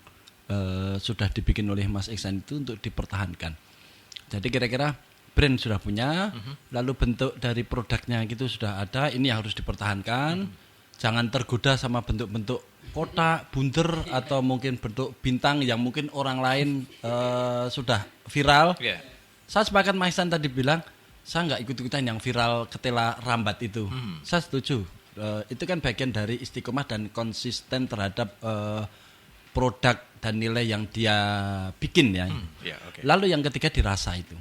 sudah dibikin oleh Mas Ihsan itu untuk dipertahankan. Jadi kira-kira brand sudah punya, lalu bentuk dari produknya gitu sudah ada, ini yang harus dipertahankan. Jangan tergoda sama bentuk-bentuk kotak, bunder, atau mungkin bentuk bintang yang mungkin orang lain sudah viral. Saya sepakat Mas Ihsan tadi bilang, saya nggak ikut-ikutan yang viral ketela rambat itu. Saya setuju. Itu kan bagian dari istiqomah dan konsisten terhadap produk dan nilai yang dia bikin ya. Lalu yang ketiga dirasa itu.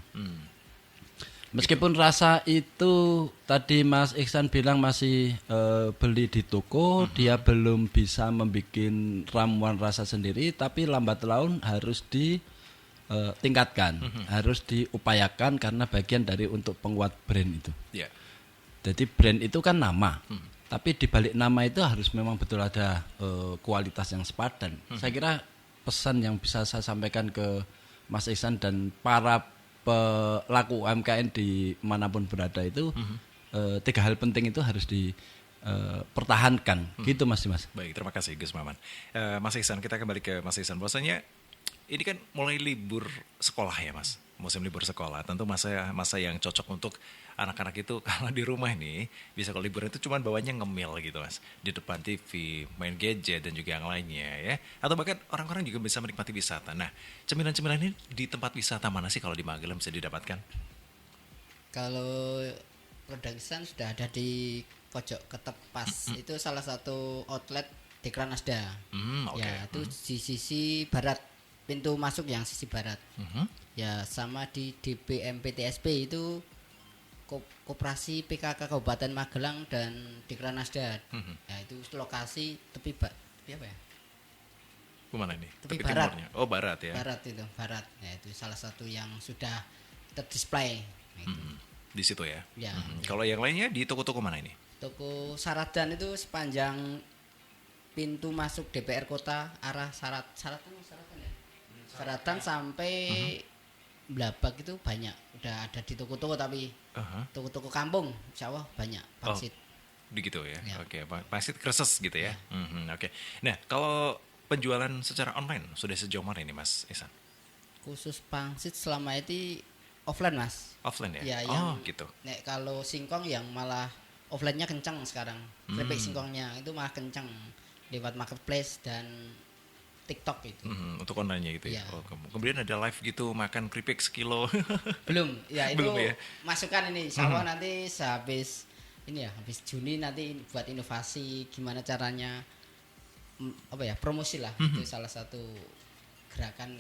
Meskipun rasa itu tadi Mas Iksan bilang masih beli di toko, dia belum bisa membuat ramuan rasa sendiri, tapi lambat laun harus ditingkatkan, harus diupayakan karena bagian dari untuk penguat brand itu. Ya. Jadi brand itu kan nama, tapi di balik nama itu harus memang betul ada kualitas yang sepadan. Saya kira pesan yang bisa saya sampaikan ke Mas Iksan dan para pelaku UMKM di manapun berada itu 3 hal penting itu harus dipertahankan gitu Mas Dimas. Baik, terima kasih Gus Maman. Mas Ihsan, kita kembali ke Mas Ihsan. Bahwasanya ini kan mulai libur sekolah ya Mas, musim libur sekolah. Tentu masa yang cocok untuk anak-anak itu kalau di rumah nih bisa kalau liburan itu cuman bawanya ngemil gitu Mas, di depan TV, main gadget dan juga yang lainnya ya. Atau bahkan orang-orang juga bisa menikmati wisata. Nah, cemilan-cemilan ini di tempat wisata mana sih kalau di Magelang bisa didapatkan? Kalau produk Ihsan sudah ada di pojok Ketepas. Itu salah satu outlet Dekra Nasda. Oke. Ya, itu di sisi barat, pintu masuk yang sisi barat. Ya, sama di DPMPTSP itu Koperasi PKK Kabupaten Magelang dan Dekra Nasda. Ya, itu lokasi tepi apa ya? Kemana ini? Tepi timurnya. barat. Oh, barat ya. Barat itu, barat. Ya, itu salah satu yang sudah terdisplay. Nah, itu. Di situ ya. Ya. Kalau yang lainnya di toko-toko mana ini? Toko Saradan itu sepanjang pintu masuk DPR Kota arah Saratan ya. Saratan sampai Blabak itu banyak. Udah ada di toko-toko tapi toko-toko kampung insya Allah banyak pangsit. Di gitu ya. Ya. Oke, pangsit Kreses gitu ya. Oke. Nah, kalau penjualan secara online sudah sejauh mana ini Mas Ihsan? Khusus pangsit selama itu offline Mas. Offline ya? Ya, yang gitu. Nek kalau singkong yang malah offline-nya kencang sekarang. Keripik singkongnya itu malah kencang lewat marketplace dan TikTok itu. Untuk online-nya gitu ya. Ya. Oh, kemudian ada live gitu makan keripik sekilo. Belum, ya itu Belum ya? masukan ini. Insya Allah nanti habis habis Juni nanti buat inovasi gimana caranya promosi lah. Itu salah satu gerakan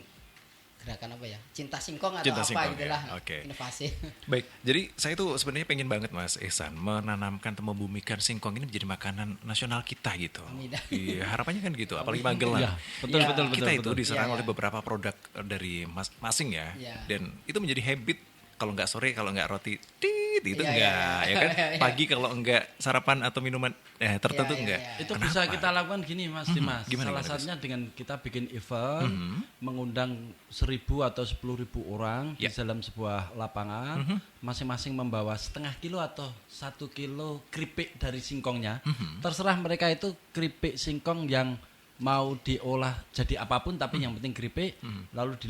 cinta singkong atau Cinta apa singkong, gitulah. ya. Oke. Inovasi. Baik, jadi saya tuh sebenarnya pengen banget Mas Ihsan menanamkan atau membumikan singkong ini menjadi makanan nasional kita gitu. Amin. Iya, harapannya kan gitu, apalagi Magelang. Iya, betul, Ya. betul, Kita itu betul. diserang Iya, oleh iya. beberapa produk dari masing ya. Iya. Dan itu menjadi habit kalau nggak sore, kalau nggak roti tit itu Iya, enggak, iya. ya kan? Iya. Pagi kalau enggak sarapan atau minuman tertentu Iya, iya, enggak. iya. Itu Kenapa? bisa kita lakukan gini Mas Dimas. Gimana, Salah Gus? satunya dengan kita bikin event, mengundang 1.000 atau 10.000 orang Ya. di dalam sebuah lapangan, masing-masing membawa setengah kilo atau 1 kilo keripik dari singkongnya. Terserah mereka itu keripik singkong yang mau diolah jadi apapun, tapi yang penting keripik. Lalu di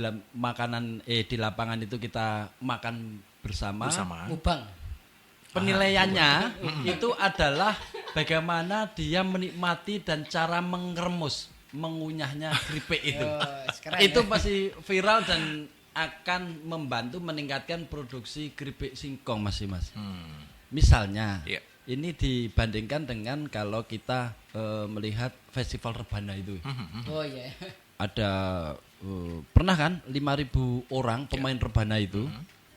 di lapangan itu kita makan bersama. Mubang. Penilaiannya itu adalah bagaimana dia menikmati dan cara mengunyahnya keripik itu. Keren, Itu ya. pasti viral dan akan membantu meningkatkan produksi keripik singkong Mas. Misalnya, Iya. ini dibandingkan dengan kalau kita melihat festival rebana itu. Oh iya. Ada pernah kan 5.000 orang pemain rebana itu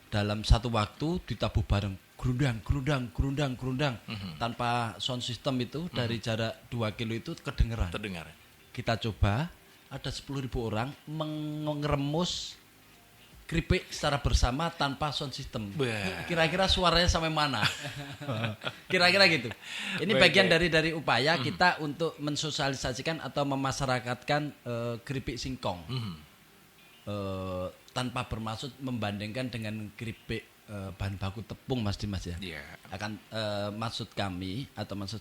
dalam satu waktu ditabuh bareng gerundang tanpa sound system itu dari jarak 2 kilo itu kedengeran. Terdengar. Kita coba ada 10.000 orang mengeremus keripik secara bersama tanpa sound system. Bah. Kira-kira suaranya sampai mana? Kira-kira gitu. Ini Baik, bagian baik. dari upaya kita untuk mensosialisasikan atau memasyarakatkan keripik singkong. Tanpa bermaksud membandingkan dengan keripik bahan baku tepung Mas Dimas ya. Iya. Akan maksud kami atau maksud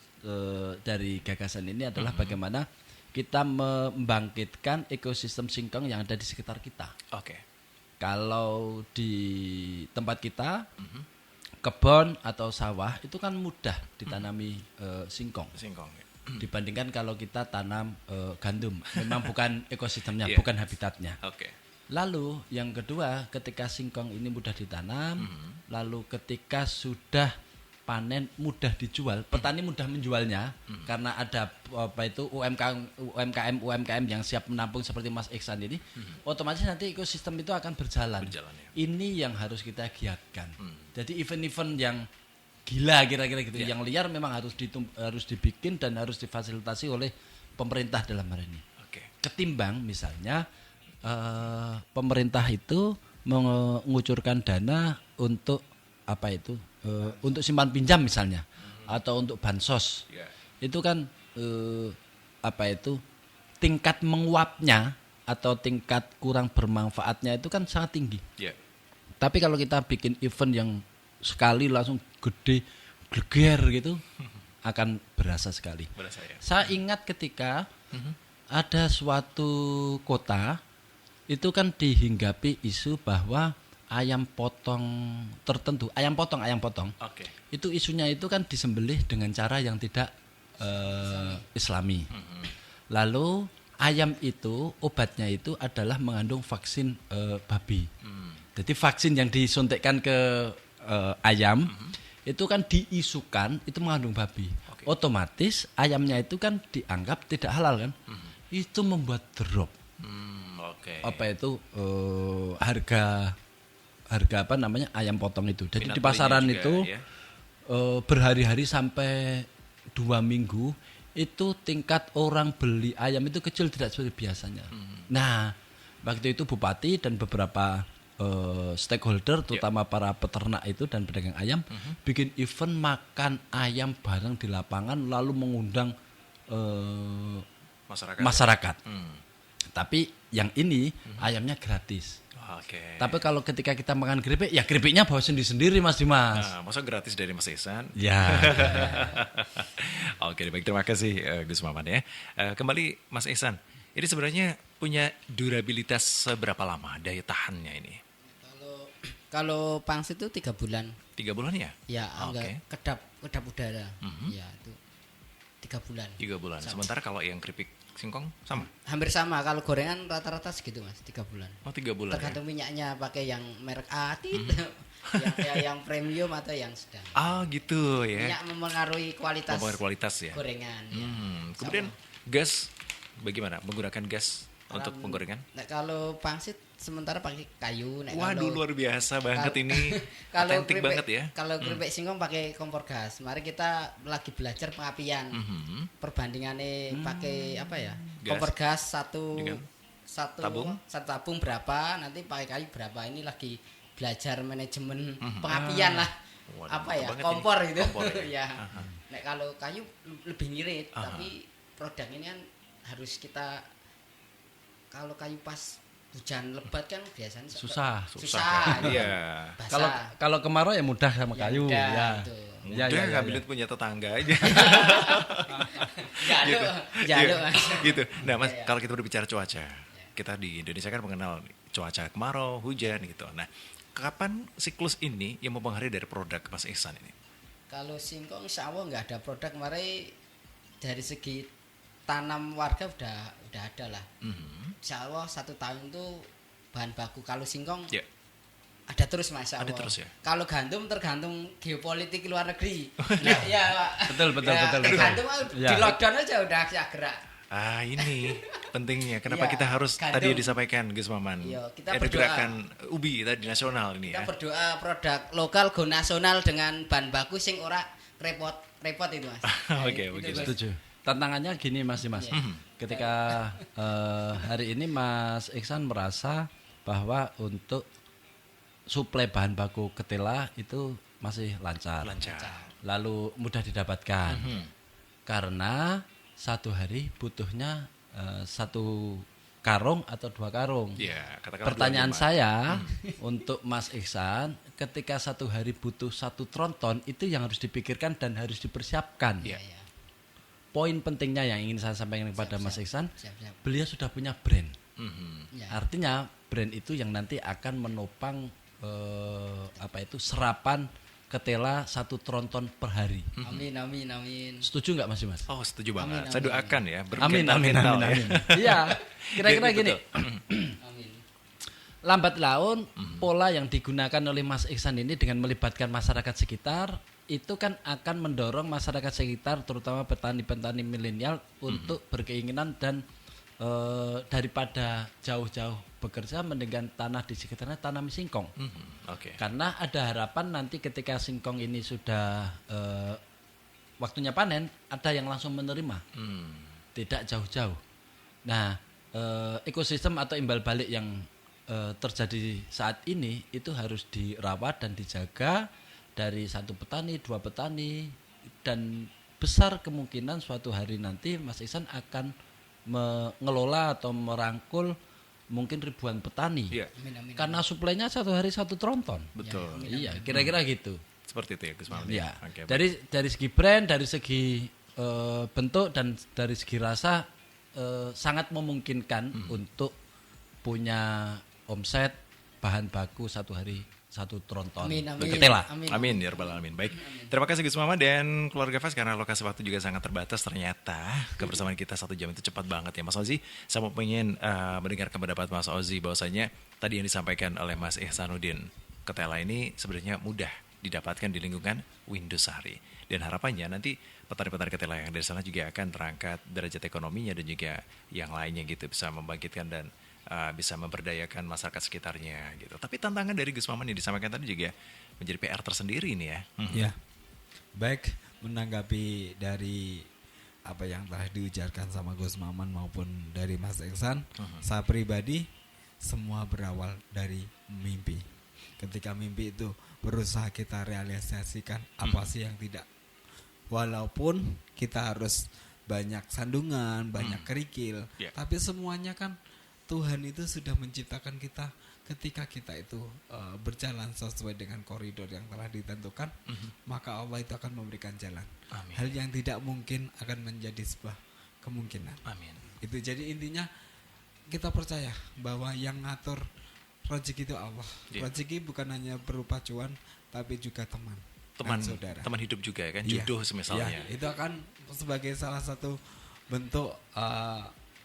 dari gagasan ini adalah bagaimana kita membangkitkan ekosistem singkong yang ada di sekitar kita. Oke. Kalau di tempat kita kebun atau sawah itu kan mudah ditanami singkong Singkong. Ya. dibandingkan kalau kita tanam gandum. Memang bukan ekosistemnya, Iya. bukan habitatnya. Oke. Lalu yang kedua, ketika singkong ini mudah ditanam, lalu ketika sudah panen, mudah dijual, petani mudah menjualnya karena ada UMKM yang siap menampung seperti Mas Iksan ini, otomatis nanti ekosistem itu akan berjalan ya. Ini yang harus kita giatkan. Jadi event-event yang gila kira-kira gitu, yang liar memang harus dibikin dan harus difasilitasi oleh pemerintah dalam hal ini. Ketimbang misalnya pemerintah itu mengucurkan dana untuk untuk simpan pinjam misalnya atau untuk bansos, itu kan tingkat menguapnya atau tingkat kurang bermanfaatnya itu kan sangat tinggi. Tapi kalau kita bikin event yang sekali langsung gede gleger gitu, akan berasa sekali. Saya ingat ketika ada suatu kota itu kan dihinggapi isu bahwa ayam potong tertentu, ayam potong, itu isunya itu kan disembelih dengan cara yang tidak Islami. Lalu ayam itu obatnya itu adalah mengandung vaksin babi. Jadi vaksin yang disuntikkan ke ayam itu kan diisukan itu mengandung babi. Otomatis ayamnya itu kan dianggap tidak halal kan. Itu membuat drop. Harga ayam potong itu. Jadi di pasaran itu berhari-hari sampai 2 minggu itu tingkat orang beli ayam itu kecil, tidak seperti biasanya. Nah, waktu itu bupati dan beberapa stakeholder terutama para peternak itu dan pedagang ayam bikin event makan ayam bareng di lapangan lalu mengundang masyarakat. Tapi yang ini ayamnya gratis. Tapi kalau ketika kita makan keripik, ya keripiknya bawa sendiri-sendiri Mas Dimas. Nah, masa gratis dari Mas Ihsan? Ya. Oke, baik, terima kasih Gus Maman ya. Kembali Mas Ihsan, ini sebenarnya punya durabilitas seberapa lama daya tahannya ini? Kalau pangsit itu 3 bulan. 3 bulan ya? Ya, enggak kedap udara. Ya, itu 3 bulan. 3 bulan. Sama. Sementara kalau yang keripik singkong sama? Hampir sama. Kalau gorengan rata-rata segitu Mas, 3 bulan. Oh, 3 bulan. Tergantung minyaknya pakai yang merek A, yang premium atau yang sedang. Gitu ya. Minyak mempengaruhi kualitas ya. Gorengan. Ya. Kemudian gas bagaimana? Menggunakan gas untuk penggorengan? Nah, kalau pangsit sementara pakai kayu. Waduh, luar biasa banget ini. Otentik banget ya. Kalau keripik singkong pakai kompor gas. Mari kita lagi belajar pengapian. Perbandingannya pakai Gas. kompor gas satu tabung berapa, nanti pakai kayu berapa. Ini lagi belajar manajemen pengapian lah. Waduh, kompor gitu. Kompor, ya. Nek kalau kayu lebih ngirit, tapi produk ini kan harus kita, kalau kayu pas hujan lebat kan biasanya susah. Iya. Kalau kemarau ya mudah sama kayu ya. Mudah kabinet punya tetangga aja. Gitu. Nah, Mas, kalau kita berbicara cuaca, kita di Indonesia kan mengenal cuaca kemarau, hujan gitu. Nah, kapan siklus ini yang mempengaruhi dari produk Mas Ihsan ini? Kalau singkong insya Allah nggak ada produk. Mari dari segi tanam warga udah ada lah. Insya Allah 1 tahun itu bahan baku. Kalau singkong ada terus Mas. Ada terus ya. Kalau gandum tergantung geopolitik luar negeri. Nah, ya Pak. Betul. Gandum di lockdown aja udah gerak. Ini pentingnya. Kenapa kita harus gandum. tadi disampaikan Gus Maman? Kita ada gerakan ubi tadi nasional ini kita ya. Berdoa produk lokal go nasional dengan bahan baku sing ora repot itu Mas. Oke. Setuju. Tantangannya gini Mas Dimas. Ketika hari ini Mas Iksan merasa bahwa untuk suplai bahan baku ketela itu masih lancar. Lalu mudah didapatkan. Karena 1 hari butuhnya 1 karung atau 2 karung. Pertanyaan saya untuk Mas Iksan, ketika 1 hari butuh 1 tronton, itu yang harus dipikirkan dan harus dipersiapkan. Poin pentingnya yang ingin saya sampaikan kepada Mas Iksan, beliau sudah punya brand. Artinya brand itu yang nanti akan menopang serapan ketela 1 tronton per hari. Amin. Setuju nggak Mas Dimas? Oh, setuju banget. Saya doakan ya. Amin. Iya, kira-kira gini. Amin. Lambat laun pola yang digunakan oleh Mas Iksan ini dengan melibatkan masyarakat sekitar itu kan akan mendorong masyarakat sekitar terutama petani-petani milenial untuk berkeinginan dan daripada jauh-jauh bekerja mendingan tanah di sekitarnya tanam singkong. Oke. Karena ada harapan nanti ketika singkong ini sudah waktunya panen, ada yang langsung menerima, tidak jauh-jauh. Nah, ekosistem atau imbal balik yang terjadi saat ini itu harus dirawat dan dijaga dari satu petani, dua petani, dan besar kemungkinan suatu hari nanti Mas Ihsan akan mengelola atau merangkul mungkin ribuan petani. Iya. Karena suplainya satu hari satu tronton. Betul. Iya, kira-kira gitu. Seperti itu ya Gus Maman. Ya. Oke, Dari segi brand, dari segi bentuk dan dari segi rasa sangat memungkinkan untuk punya omset bahan baku satu hari satu tronton. Amin, amin. Ketela. Amin ya rabbal alamin. Baik. Terima kasih Gus Mama dan keluarga Fas karena lokasi waktu juga sangat terbatas ternyata. Kebersamaan kita 1 jam itu cepat banget ya Mas Ozi. Saya mau pengen mendengarkan pendapat Mas Ozi bahwasanya tadi yang disampaikan oleh Mas Ihsanuddin, ketela ini sebenarnya mudah didapatkan di lingkungan Windusari. Dan harapannya nanti petani-petani ketela yang dari sana juga akan terangkat derajat ekonominya dan juga yang lainnya gitu bisa membangkitkan dan bisa memberdayakan masyarakat sekitarnya gitu. Tapi tantangan dari Gus Maman yang disampaikan tadi juga menjadi PR tersendiri ini ya. Ya. Baik, menanggapi dari apa yang telah diujarkan sama Gus Maman maupun dari Mas Ihsan, saya pribadi semua berawal dari mimpi. Ketika mimpi itu berusaha kita realisasikan, apa sih yang tidak. Walaupun kita harus banyak sandungan, banyak kerikil, tapi semuanya kan Tuhan itu sudah menciptakan kita ketika kita itu berjalan sesuai dengan koridor yang telah ditentukan, maka Allah itu akan memberikan jalan. Amin. Hal yang tidak mungkin akan menjadi sebuah kemungkinan. Amin. Itu jadi intinya kita percaya bahwa yang ngatur rezeki itu Allah. Rezeki bukan hanya berupa cuan, tapi juga teman saudara. Teman hidup juga ya kan, Iya. jodoh misalnya. Iya, itu akan sebagai salah satu bentuk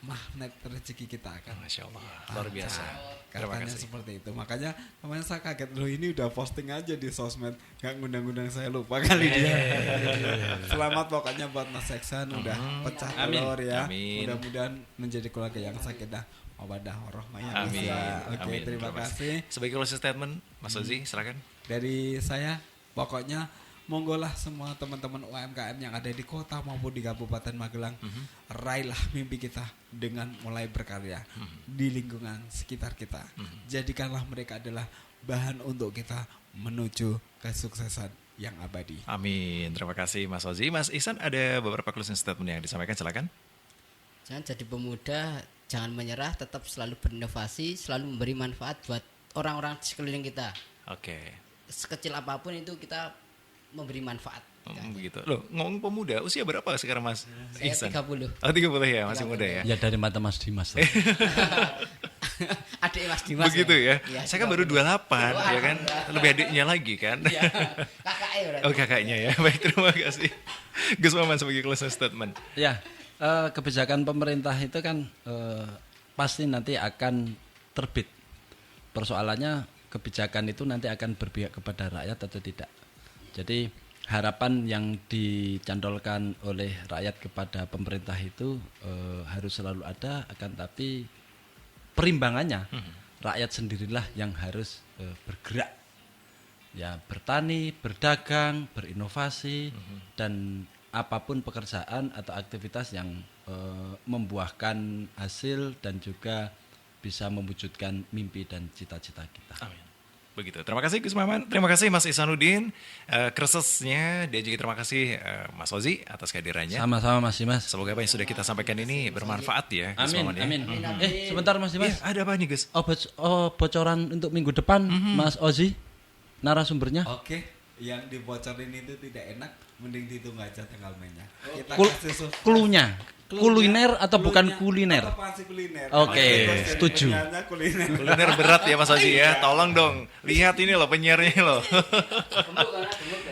magnet rezeki kita akan. Masya Allah, luar biasa. Terima Katanya kasih. seperti itu. Makanya kemarin saya kaget loh, ini udah posting aja di sosmed, nggak ngundang-ngundang saya, lupa kali dia. Selamat pokoknya buat Mas Ihsan udah pecah telur ya. Amin. Mudah-mudahan menjadi keluarga yang sakinah mawaddah warahmah ya. Amin. Oke, Amin. terima kasih. Sebagai closing statement, Mas Ozi, silakan. Dari saya pokoknya monggolah semua teman-teman UMKM yang ada di kota maupun di Kabupaten Magelang, raihlah mimpi kita dengan mulai berkarya di lingkungan sekitar kita. Jadikanlah mereka adalah bahan untuk kita menuju kesuksesan yang abadi. Amin. Terima kasih Mas Ozi. Mas Ihsan ada beberapa closing statement yang disampaikan, silakan. Jangan jadi pemuda, jangan menyerah, tetap selalu berinovasi, selalu memberi manfaat buat orang-orang di sekeliling kita. Oke. Sekecil apapun itu kita memberi manfaat. Begitu. Loh, ngomong pemuda, usia berapa sekarang Mas Saya Ihsan? 30. Oh, 30 ya, masih muda ya. Ya dari mata Mas Dimas. Adik Mas Dimas. Begitu ya. Ya, Saya kan baru 28 ya kan. Lebih adiknya lagi kan. Ya, kakaknya berarti. Oh, kakaknya ya. Baik, terima kasih. Gus Maman sebagai closing statement. Ya, kebijakan pemerintah itu kan pasti nanti akan terbit. Persoalannya kebijakan itu nanti akan berpihak kepada rakyat atau tidak. Jadi harapan yang dicantolkan oleh rakyat kepada pemerintah itu harus selalu ada, akan tapi perimbangannya rakyat sendirilah yang harus bergerak. Ya, bertani, berdagang, berinovasi dan apapun pekerjaan atau aktivitas yang membuahkan hasil dan juga bisa mewujudkan mimpi dan cita-cita kita. Amin. Begitu. Terima kasih Gus Maman. Terima kasih Mas Ihsanuddin Kresesnya. Dan juga terima kasih Mas Ozi atas kehadirannya. Sama-sama Mas Dimas. Semoga apa yang sudah kita sampaikan ini bermanfaat ya Gus Amin, Maman ya. amin. Sebentar Mas Iya, Dimas. ada apa nih Gus? Bocoran untuk minggu depan Mas Ozi narasumbernya. Oke, yang dibocorin itu tidak enak, mending ditunggu aja tanggal mainnya. Kita Kul- kasih surprise. Klunya. Kuliner atau bukan kuliner? Atau pasti kuliner. Oke, setuju. Ternyata kuliner. Kuliner berat ya Mas Ozi ya. Tolong dong. Lihat ini loh penyiarnya loh.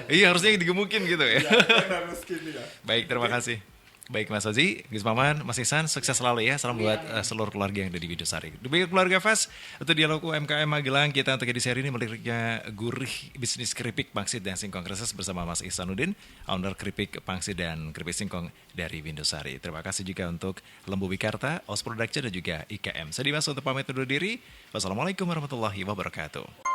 Iya harusnya digemukin gitu ya. Harus gini ya. Baik, terima kasih. Baik Mas Ozi, Gus Maman, Mas Ihsan, sukses selalu ya. Salam buat seluruh keluarga yang ada di Windosari. Demikian keluarga Fas, untuk dialog UMKM Magelang, kita untuk edisi hari ini meliriknya gurih bisnis keripik pangsit dan singkong reses bersama Mas Ihsanuddin, owner keripik pangsit dan keripik singkong dari Windosari. Terima kasih juga untuk Lembu Wikarta, OS Production dan juga IKM. Saya Dimas untuk pamit undur diri. Wassalamualaikum warahmatullahi wabarakatuh.